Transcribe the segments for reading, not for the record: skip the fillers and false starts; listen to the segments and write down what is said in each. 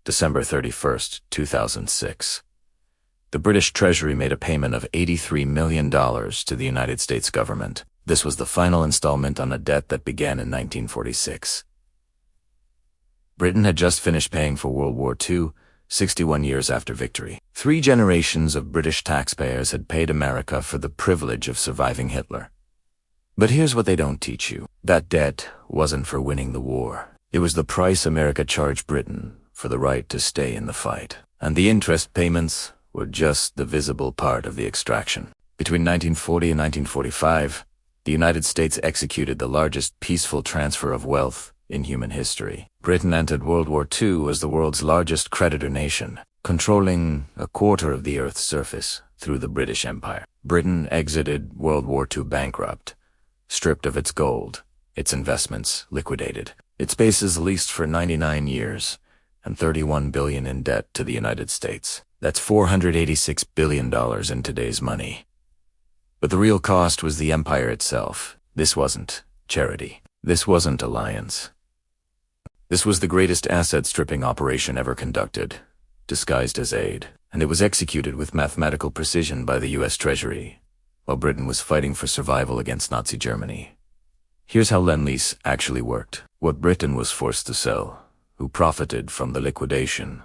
December 31st, 2006. The British Treasury made a payment of $83 million to the United States government. This was the final installment on a debt that began in 1946. Britain had just finished paying for World War II, 61 years after victory. 3 generations of British taxpayers had paid America for the privilege of surviving Hitler. But here's what they don't teach you. That debt wasn't for winning the war. It was the price America charged Britain for the right to stay in the fight. And the interest payments were just the visible part of the extraction. Between 1940 and 1945, the United States executed the largest peaceful transfer of wealth in human history. Britain entered World War II as the world's largest creditor nation, controlling a quarter of the Earth's surface through the British Empire. Britain exited World War II bankrupt, stripped of its gold, its investments liquidated, its bases leased for 99 years, and $31 billion in debt to the United States. That's $486 billion in today's money. But the real cost was the empire itself. This wasn't charity. This wasn't alliance. This was the greatest asset-stripping operation ever conducted, disguised as aid, and it was executed with mathematical precision by the U.S. Treasury, while Britain was fighting for survival against Nazi Germany. Here's how Lend-Lease actually worked. What Britain was forced to sell, who profited from the liquidation,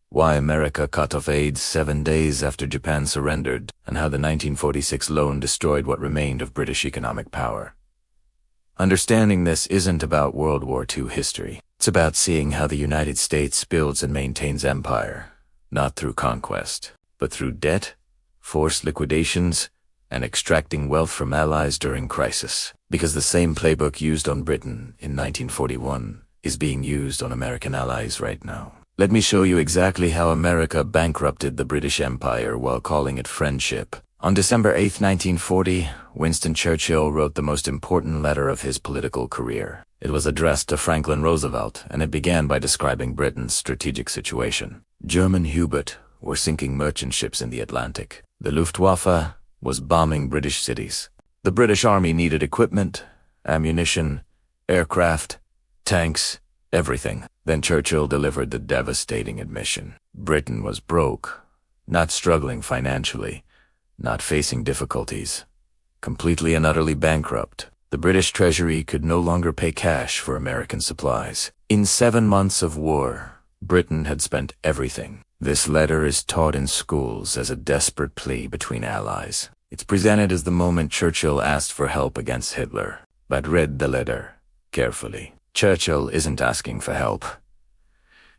why America cut off aid 7 days after Japan surrendered, and how the 1946 loan destroyed what remained of British economic power. Understanding this isn't about World War II history. It's about seeing how the United States builds and maintains empire, not through conquest, but through debt, forced liquidations, and extracting wealth from allies during crisis. Because the same playbook used on Britain in 1941 is being used on American allies right now. Let me show you exactly how America bankrupted the British Empire while calling it friendship. On December 8, 1940, Winston Churchill wrote the most important letter of his political career. It was addressed to Franklin Roosevelt, and it began by describing Britain's strategic situation. German U-boats were sinking merchant ships in the Atlantic. The Luftwaffe was bombing British cities. The British Army needed equipment, ammunition, aircraft, tanks, everything. Then Churchill delivered the devastating admission. Britain was broke, not struggling financially, not facing difficulties, completely and utterly bankrupt. The British Treasury could no longer pay cash for American supplies. In 7 months of war, Britain had spent everything. This letter is taught in schools as a desperate plea between allies. It's presented as the moment Churchill asked for help against Hitler. But read the letter carefully. Churchill isn't asking for help.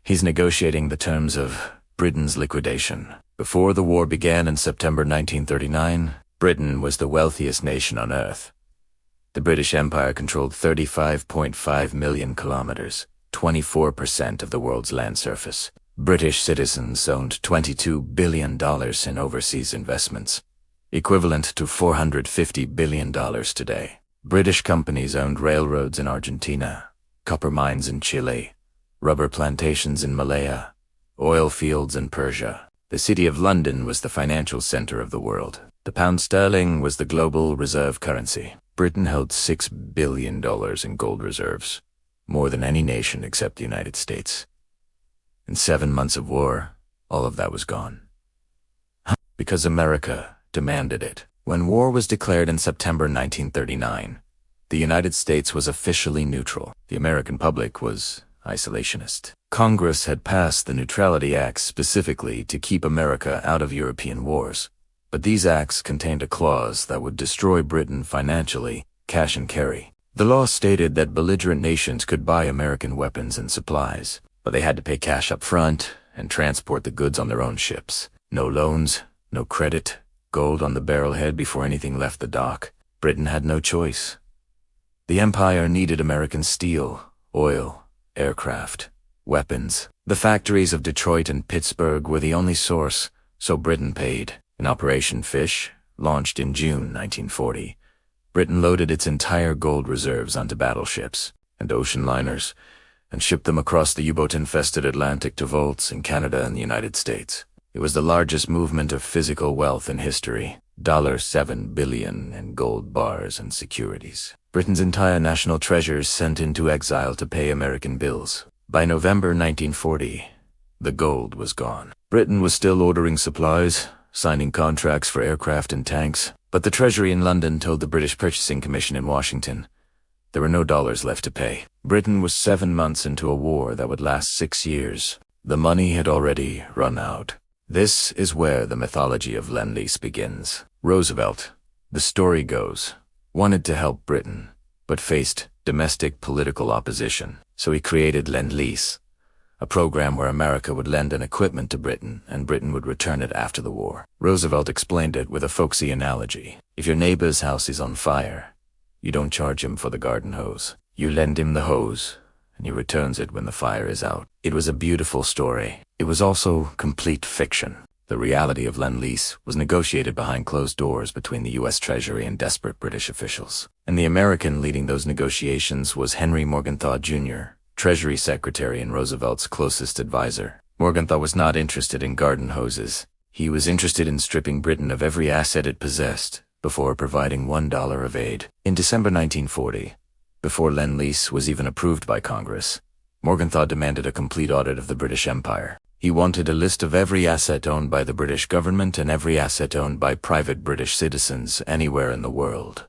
He's negotiating the terms of Britain's liquidation. Before the war began in September 1939, Britain was the wealthiest nation on Earth. The British Empire controlled 35.5 million kilometers, 24% of the world's land surface. British citizens owned $22 billion in overseas investments, equivalent to $450 billion today. British companies owned railroads in Argentina, copper mines in Chile, rubber plantations in Malaya, oil fields in Persia. The city of London was the financial center of the world. The pound sterling was the global reserve currency. Britain held $6 billion in gold reserves, more than any nation except the United States. In 7 months of war, all of that was gone. Because America demanded it. When war was declared in September 1939, the United States was officially neutral. The American public was isolationist. Congress had passed the Neutrality Acts specifically to keep America out of European wars. But these acts contained a clause that would destroy Britain financially, cash and carry. The law stated that belligerent nations could buy American weapons and supplies, but they had to pay cash up front and transport the goods on their own ships. No loans, no credit, gold on the barrelhead before anything left the dock. Britain had no choice. The empire needed American steel, oil, aircraft, weapons. The factories of Detroit and Pittsburgh were the only source, so Britain paid. In Operation Fish, launched in June 1940, Britain loaded its entire gold reserves onto battleships and ocean liners and shipped them across the U-boat-infested Atlantic to vaults in Canada and the United States. It was the largest movement of physical wealth in history, $7 billion in gold bars and securities. Britain's entire national treasures sent into exile to pay American bills. By November 1940, The gold was gone. Britain was still ordering supplies, signing contracts for aircraft and tanks, but the Treasury in London told the British Purchasing Commission in Washington there were no dollars left to pay. Britain was 7 months into a war that would last 6 years. The money had already run out. This is where the mythology of Lend-Lease begins. Roosevelt, the story goes, wanted to help Britain, but faced domestic political opposition. So he created Lend-Lease, a program where America would lend an equipment to Britain and Britain would return it after the war. Roosevelt explained it with a folksy analogy. If your neighbor's house is on fire, you don't charge him for the garden hose. You lend him the hose, and he returns it when the fire is out. It was a beautiful story. It was also complete fiction. The reality of Lend-Lease was negotiated behind closed doors between the U.S. Treasury and desperate British officials. And the American leading those negotiations was Henry Morgenthau Jr., Treasury Secretary and Roosevelt's closest advisor. Morgenthau was not interested in garden hoses. He was interested in stripping Britain of every asset it possessed before providing $1 of aid. In December 1940, before Lend-Lease was even approved by Congress, Morgenthau demanded a complete audit of the British Empire. He wanted a list of every asset owned by the British government and every asset owned by private British citizens anywhere in the world.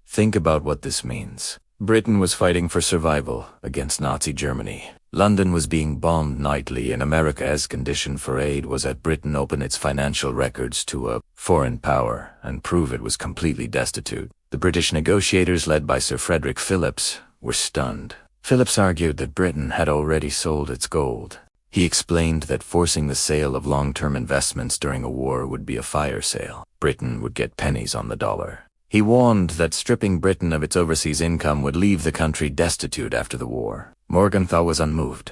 Think about what this means. Britain was fighting for survival against Nazi Germany. London was being bombed nightly, and America's condition for aid was that Britain open its financial records to a foreign power and prove it was completely destitute. The British negotiators, led by Sir Frederick Phillips, were stunned. Phillips argued that Britain had already sold its gold. He explained that forcing the sale of long-term investments during a war would be a fire sale. Britain would get pennies on the dollar. He warned that stripping Britain of its overseas income would leave the country destitute after the war. Morgenthau was unmoved.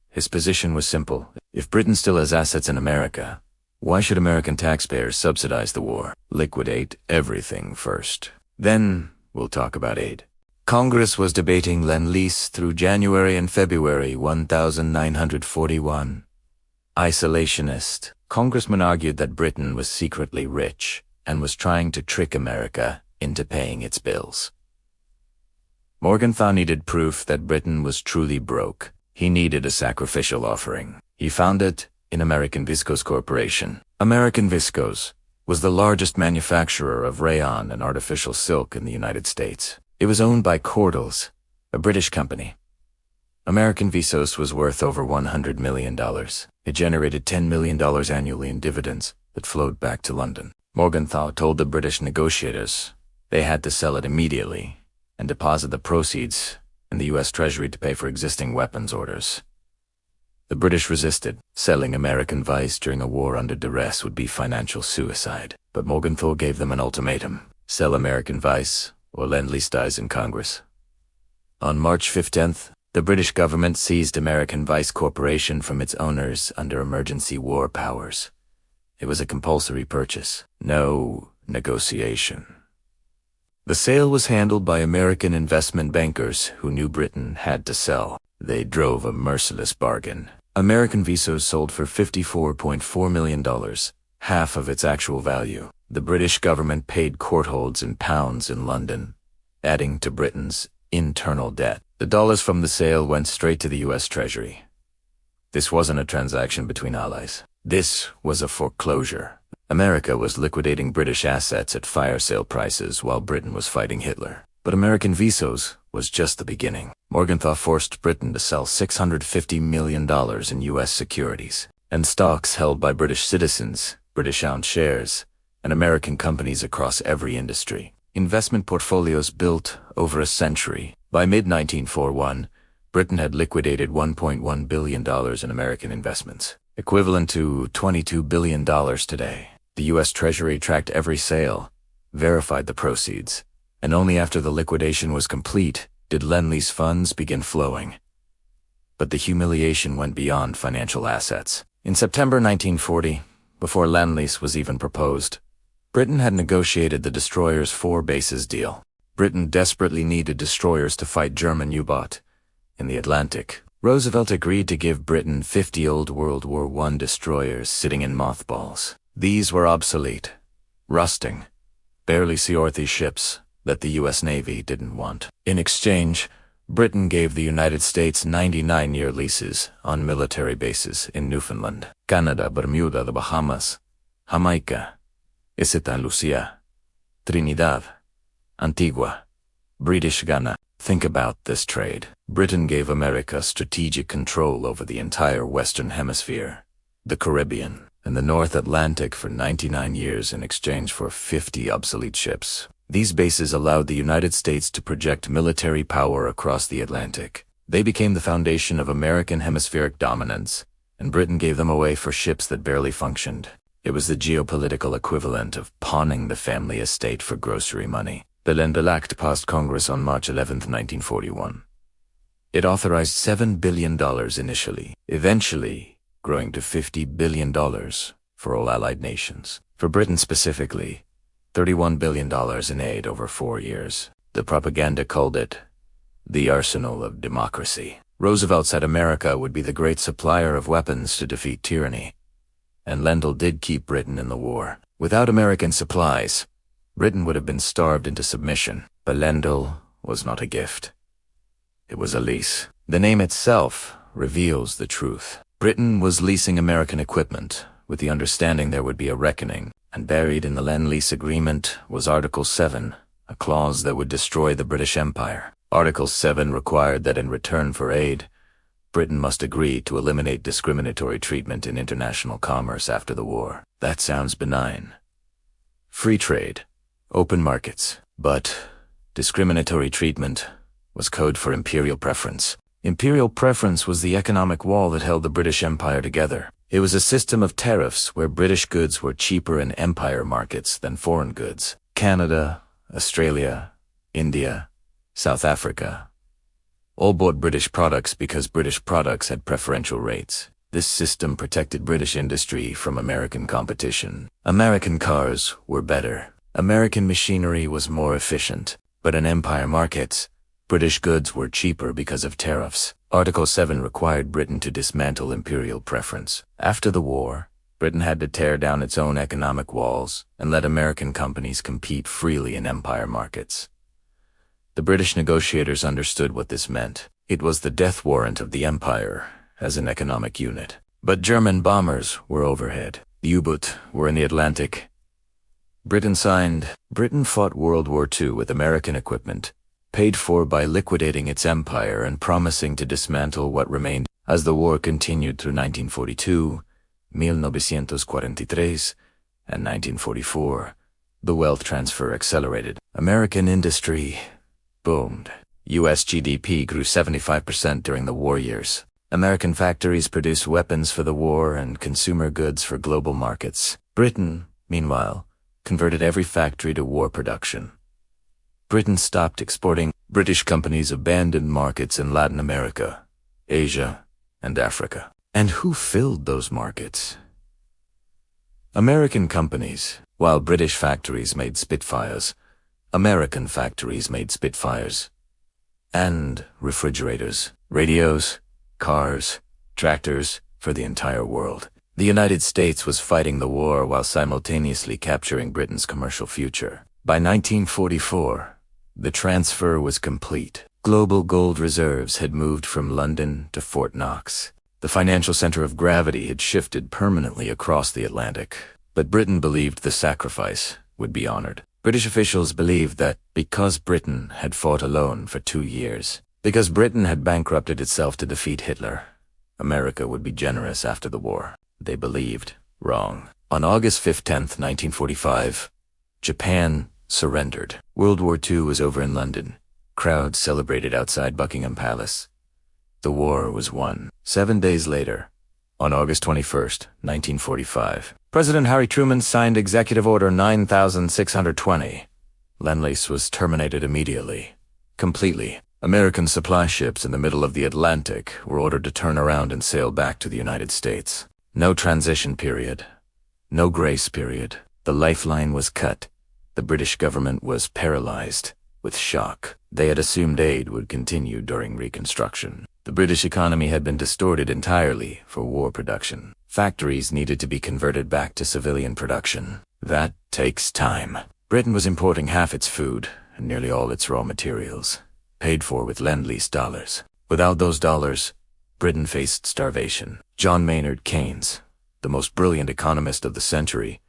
His position was simple. If Britain still has assets in America, why should American taxpayers subsidize the war? Liquidate everything first. Then we'll talk about aid. Congress was debating Lend-Lease through January and February 1941. Isolationist. Congressmen argued that Britain was secretly rich and was trying to trick America into paying its bills. Morgenthau needed proof that Britain was truly broke. He needed a sacrificial offering. He found it in American Viscose Corporation. American Viscose was the largest manufacturer of rayon and artificial silk in the United States. It was owned by Cordels, a British company. American Viscose was worth over $100 million. It generated $10 million annually in dividends that flowed back to London. Morgenthau told the British negotiators they had to sell it immediately and deposit the proceeds in the U.S. Treasury to pay for existing weapons orders. The British resisted. Selling American Vice during a war under duress would be financial suicide. But Morgenthau gave them an ultimatum: sell American Vice or Lend-Lease dies in Congress. On March 15th, the British government seized American Vice Corporation from its owners under emergency war powers. It was a compulsory purchase. No negotiation. The sale was handled by American investment bankers who knew Britain had to sell. They drove a merciless bargain. American Viscose sold for $54.4 million, half of its actual value. The British government paid courtholds in pounds in London, adding to Britain's internal debt. The dollars from the sale went straight to the U.S. Treasury. This wasn't a transaction between allies. This was a foreclosure. America was liquidating British assets at fire sale prices while Britain was fighting Hitler. But American Viscose was just the beginning. Morgenthau forced Britain to sell $650 million in U.S. securities and stocks held by British citizens, British-owned shares, and American companies across every industry. Investment portfolios built over a century. By mid-1941, Britain had liquidated $1.1 billion in American investments, equivalent to $22 billion today. The U.S. Treasury tracked every sale, verified the proceeds, and only after the liquidation was complete did Lend-Lease funds begin flowing. But the humiliation went beyond financial assets. In September 1940, before Lend-Lease was even proposed, Britain had negotiated the destroyers' 4 bases deal. Britain desperately needed destroyers to fight German U-boat in the Atlantic. Roosevelt agreed to give Britain 50 old World War I destroyers sitting in mothballs. These were obsolete, rusting, barely seaworthy ships that the U.S. Navy didn't want. In exchange, Britain gave the United States 99-year leases on military bases in Newfoundland, Canada, Bermuda, the Bahamas, Jamaica, Isita Lucia, Trinidad, Antigua, British Guiana. Think about this trade. Britain gave America strategic control over the entire Western Hemisphere, the Caribbean, and the North Atlantic for 99 years in exchange for 50 obsolete ships. These bases allowed the United States to project military power across the Atlantic. They became the foundation of American hemispheric dominance, and Britain gave them away for ships that barely functioned. It was the geopolitical equivalent of pawning the family estate for grocery money. The Lend-Lease Act passed Congress on March 11, 1941. It authorized $7 billion initially, eventually growing to $50 billion for all allied nations. For Britain specifically, $31 billion in aid over 4 years. The propaganda called it the arsenal of democracy. Roosevelt said America would be the great supplier of weapons to defeat tyranny. And Lend-Lease did keep Britain in the war. Without American supplies, Britain would have been starved into submission. But Lend-Lease was not a gift. It was a lease. The name itself reveals the truth. Britain was leasing American equipment with the understanding there would be a reckoning. And buried in the Lend-Lease agreement was Article 7, a clause that would destroy the British Empire. Article 7 required that in return for aid, Britain must agree to eliminate discriminatory treatment in international commerce after the war. That sounds benign. Free trade, open markets. But discriminatory treatment was code for imperial preference. Imperial preference was the economic wall that held the British Empire together. It was a system of tariffs where British goods were cheaper in empire markets than foreign goods. Canada, Australia, India, South Africa all bought British products because British products had preferential rates. This system protected British industry from American competition. American cars were better. American machinery was more efficient. But in empire markets, British goods were cheaper because of tariffs. Article 7 required Britain to dismantle imperial preference. After the war, Britain had to tear down its own economic walls and let American companies compete freely in empire markets. The British negotiators understood what this meant. It was the death warrant of the empire as an economic unit. But German bombers were overhead. The U-boot were in the Atlantic. Britain fought World War II with American equipment, paid for by liquidating its empire and promising to dismantle what remained. As the war continued through 1942, 1943, and 1944, the wealth transfer accelerated. American industry boomed. U.S. GDP grew 75% during the war years. American factories produced weapons for the war and consumer goods for global markets. Britain, meanwhile, converted every factory to war production. Britain stopped exporting. British companies abandoned markets in Latin America, Asia, and Africa. And who filled those markets? American companies. While British factories made Spitfires, American factories made Spitfires. And refrigerators, radios, cars, tractors for the entire world. The United States was fighting the war while simultaneously capturing Britain's commercial future. By 1944, the transfer was complete. Global gold reserves had moved from London to Fort Knox. The financial center of gravity had shifted permanently across the Atlantic. But Britain believed the sacrifice would be honored. British officials believed that because Britain had fought alone for 2 years, because Britain had bankrupted itself to defeat Hitler, America would be generous after the war. They believed wrong. On August 15, 1945, Japan surrendered. World War II was over in London. Crowds celebrated outside Buckingham Palace. The war was won. 7 days later, on August 21, 1945, President Harry Truman signed Executive Order 9620. Lend-Lease was terminated immediately. Completely. American supply ships in the middle of the Atlantic were ordered to turn around and sail back to the United States. No transition period. No grace period. The lifeline was cut. The British government was paralyzed with shock. They had assumed aid would continue during Reconstruction. The British economy had been distorted entirely for war production. Factories needed to be converted back to civilian production. That takes time. Britain was importing half its food and nearly all its raw materials. paid for with Lend-Lease dollars. Without those dollars, Britain faced starvation. John Maynard Keynes, the most brilliant economist of the century,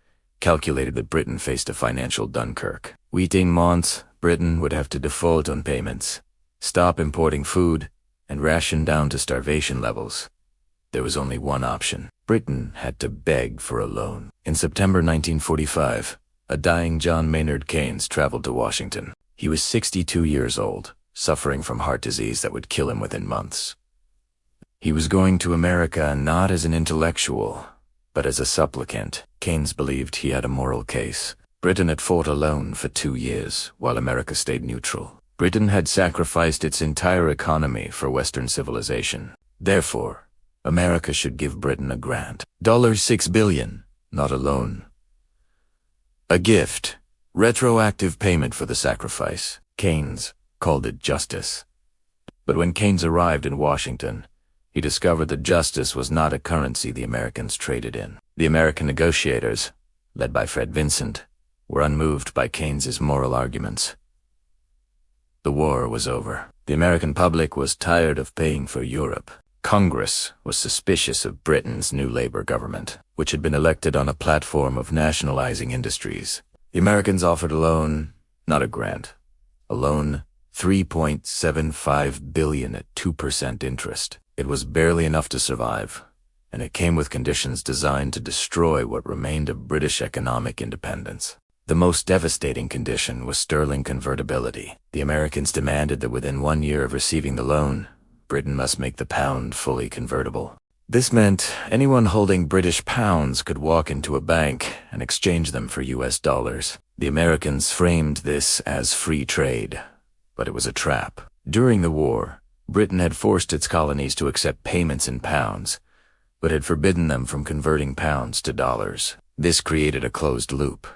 calculated that Britain faced a financial Dunkirk. Within months, Britain would have to default on payments, stop importing food, and ration down to starvation levels. There was only one option. Britain had to beg for a loan. In September 1945, a dying John Maynard Keynes traveled to Washington. He was 62 years old, suffering from heart disease that would kill him within months. He was going to America not as an intellectual, but as a supplicant. Keynes believed he had a moral case. Britain had fought alone for 2 years, while America stayed neutral. Britain had sacrificed its entire economy for Western civilization. Therefore, America should give Britain a grant. $6 billion, not a loan. A gift, retroactive payment for the sacrifice. Keynes called it justice. But when Keynes arrived in Washington, he discovered that justice was not a currency the Americans traded in. The American negotiators, led by Fred Vincent, were unmoved by Keynes's moral arguments. The war was over. The American public was tired of paying for Europe. Congress was suspicious of Britain's new Labour government, which had been elected on a platform of nationalizing industries. The Americans offered a loan, not a grant. A loan, $3.75 billion at 2% interest. It was barely enough to survive, and it came with conditions designed to destroy what remained of British economic independence. The most devastating condition was sterling convertibility. The Americans demanded that within 1 year of receiving the loan, Britain must make the pound fully convertible. This meant anyone holding British pounds could walk into a bank and exchange them for US dollars. The Americans framed this as free trade, but it was a trap. During the war, Britain had forced its colonies to accept payments in pounds, but had forbidden them from converting pounds to dollars. This created a closed loop.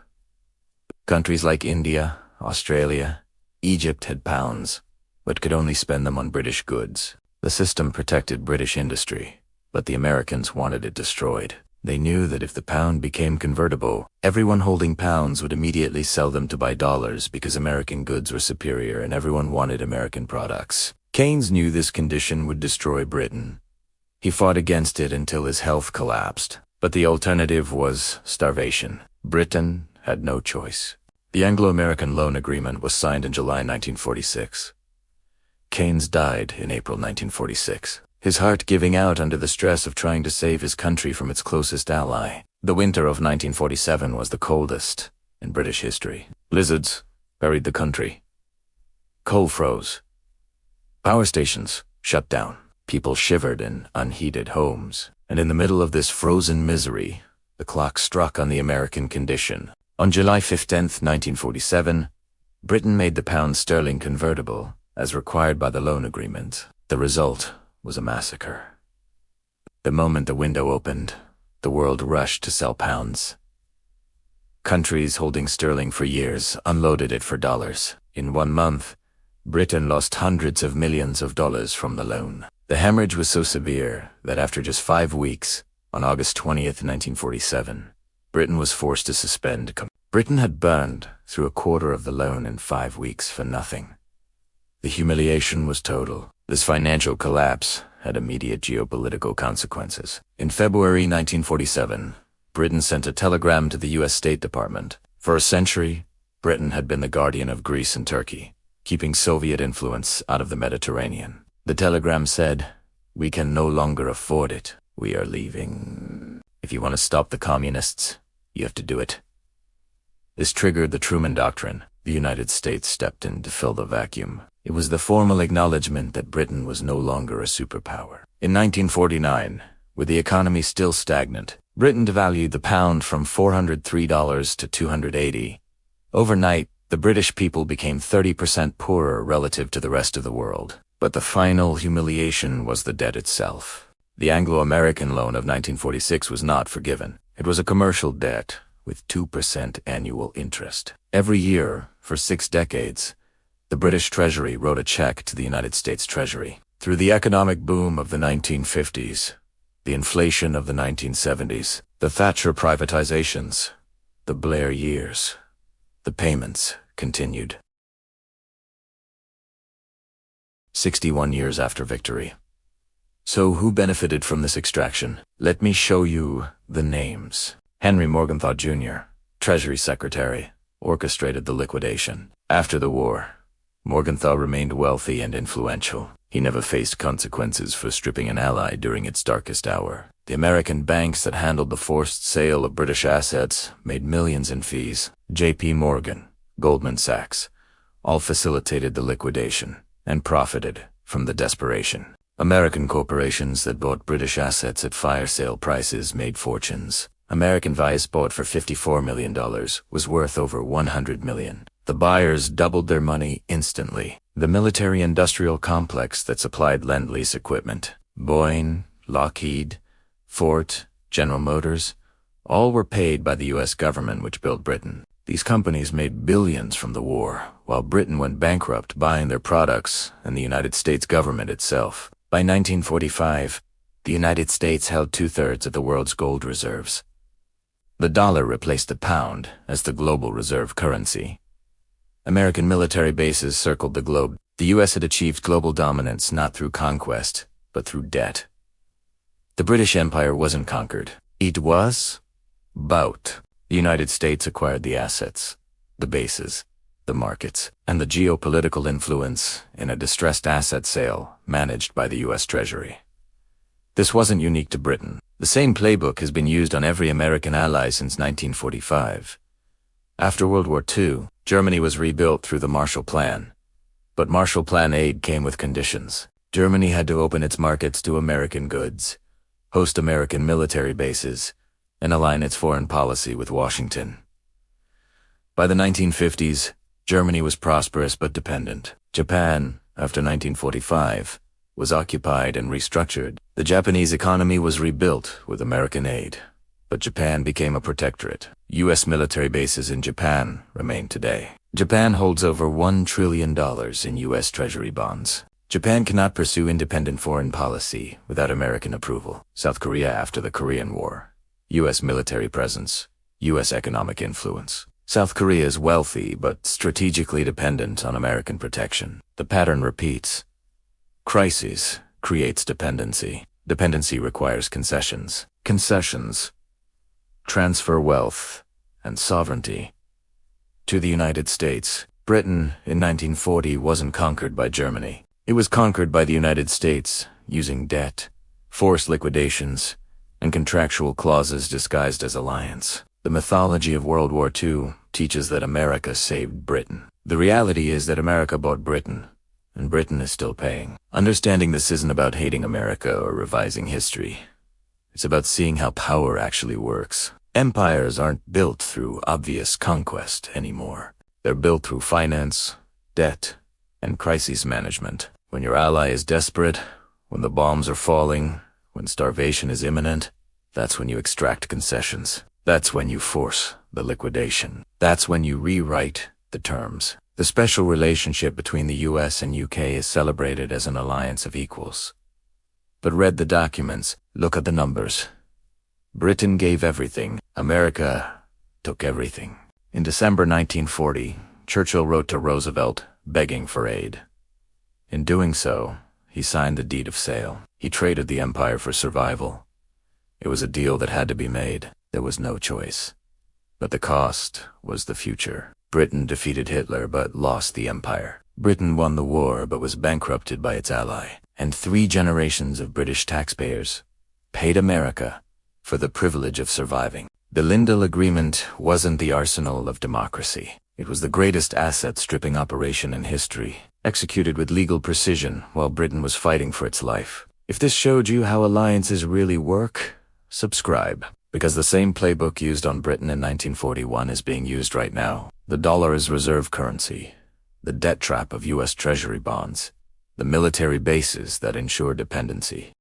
Countries like India, Australia, Egypt had pounds, but could only spend them on British goods. The system protected British industry, but the Americans wanted it destroyed. They knew that if the pound became convertible, everyone holding pounds would immediately sell them to buy dollars because American goods were superior and everyone wanted American products. Keynes knew this condition would destroy Britain. He fought against it until his health collapsed, but the alternative was starvation. Britain had no choice. The Anglo-American loan agreement was signed in July 1946. Keynes died in April 1946, his heart giving out under the stress of trying to save his country from its closest ally. The winter of 1947 was the coldest in British history. Blizzards buried the country. Coal froze. Power stations shut down. People shivered in unheated homes. And in the middle of this frozen misery, the clock struck on the American condition. On July 15, 1947, Britain made the pound sterling convertible, as required by the loan agreement. The result was a massacre. The moment the window opened, the world rushed to sell pounds. Countries holding sterling for years unloaded it for dollars. In 1 month, Britain lost hundreds of millions of dollars from the loan. The hemorrhage was so severe that after just 5 weeks, on August 20th, 1947, Britain was forced to suspend. Britain had burned through a quarter of the loan in 5 weeks for nothing. The humiliation was total. This financial collapse had immediate geopolitical consequences. In February 1947, Britain sent a telegram to the U.S. State Department. For a century, Britain had been the guardian of Greece and Turkey, keeping Soviet influence out of the Mediterranean. The telegram said, "We can no longer afford it. We are leaving. If you want to stop the communists, you have to do it." This triggered the Truman Doctrine. The United States stepped in to fill the vacuum. It was the formal acknowledgement that Britain was no longer a superpower. In 1949, with the economy still stagnant, Britain devalued the pound from $403 to $280. Overnight, the British people became 30% poorer relative to the rest of the world. But the final humiliation was the debt itself. The Anglo-American loan of 1946 was not forgiven. It was a commercial debt with 2% annual interest. Every year, for 6 decades, the British Treasury wrote a check to the United States Treasury. Through the economic boom of the 1950s, the inflation of the 1970s, the Thatcher privatizations, the Blair years, the payments continued. 61 years after victory. So who benefited from this extraction? Let me show you the names. Henry Morgenthau Jr., Treasury Secretary, orchestrated the liquidation. After the war, Morgenthau remained wealthy and influential. He never faced consequences for stripping an ally during its darkest hour. The American banks that handled the forced sale of British assets made millions in fees. J.P. Morgan, Goldman Sachs, all facilitated the liquidation and profited from the desperation. American corporations that bought British assets at fire sale prices made fortunes. American Vice bought for $54 million was worth over $100 million. The buyers doubled their money instantly. The military-industrial complex that supplied Lend-Lease equipment, Boeing, Lockheed, Ford, General Motors, all were paid by the U.S. government, which built Britain. These companies made billions from the war, while Britain went bankrupt buying their products and the United States government itself. By 1945, the United States held 2/3 of the world's gold reserves. The dollar replaced the pound as the global reserve currency. American military bases circled the globe. The U.S. had achieved global dominance not through conquest, but through debt. The British Empire wasn't conquered. It was bought. The United States acquired the assets, the bases, the markets, and the geopolitical influence in a distressed asset sale managed by the U.S. Treasury. This wasn't unique to Britain. The same playbook has been used on every American ally since 1945. After World War II, Germany was rebuilt through the Marshall Plan. But Marshall Plan aid came with conditions. Germany had to open its markets to American goods, host American military bases, and align its foreign policy with Washington. By the 1950s, Germany was prosperous but dependent. Japan, after 1945, was occupied and restructured. The Japanese economy was rebuilt with American aid, but Japan became a protectorate. U.S. military bases in Japan remain today. Japan holds over $1 trillion in U.S. Treasury bonds. Japan cannot pursue independent foreign policy without American approval. South Korea after the Korean War. U.S. military presence. U.S. economic influence. South Korea is wealthy but strategically dependent on American protection. The pattern repeats. Crisis creates dependency. Dependency requires concessions. Concessions transfer wealth and sovereignty to the United States. Britain in 1940 wasn't conquered by Germany. It was conquered by the United States using debt, forced liquidations, and contractual clauses disguised as alliance. The mythology of World War II teaches that America saved Britain. The reality is that America bought Britain, and Britain is still paying. Understanding this isn't about hating America or revising history. It's about seeing how power actually works. Empires aren't built through obvious conquest anymore. They're built through finance, debt, and crisis management. When your ally is desperate, when the bombs are falling, when starvation is imminent, that's when you extract concessions. That's when you force the liquidation. That's when you rewrite the terms. The special relationship between the US and UK is celebrated as an alliance of equals. But read the documents, look at the numbers. Britain gave everything. America took everything. In December 1940, Churchill wrote to Roosevelt begging for aid. In doing so, he signed the deed of sale. He traded the empire for survival. It was a deal that had to be made. There was no choice. But the cost was the future. Britain defeated Hitler but lost the empire. Britain won the war but was bankrupted by its ally. And 3 generations of British taxpayers paid America for the privilege of surviving. The Lend-Lease Agreement wasn't the arsenal of democracy. It was the greatest asset-stripping operation in history, executed with legal precision while Britain was fighting for its life. If this showed you how alliances really work, subscribe, because the same playbook used on Britain in 1941 is being used right now. The dollar is reserve currency, the debt trap of U.S. Treasury bonds, the military bases that ensure dependency.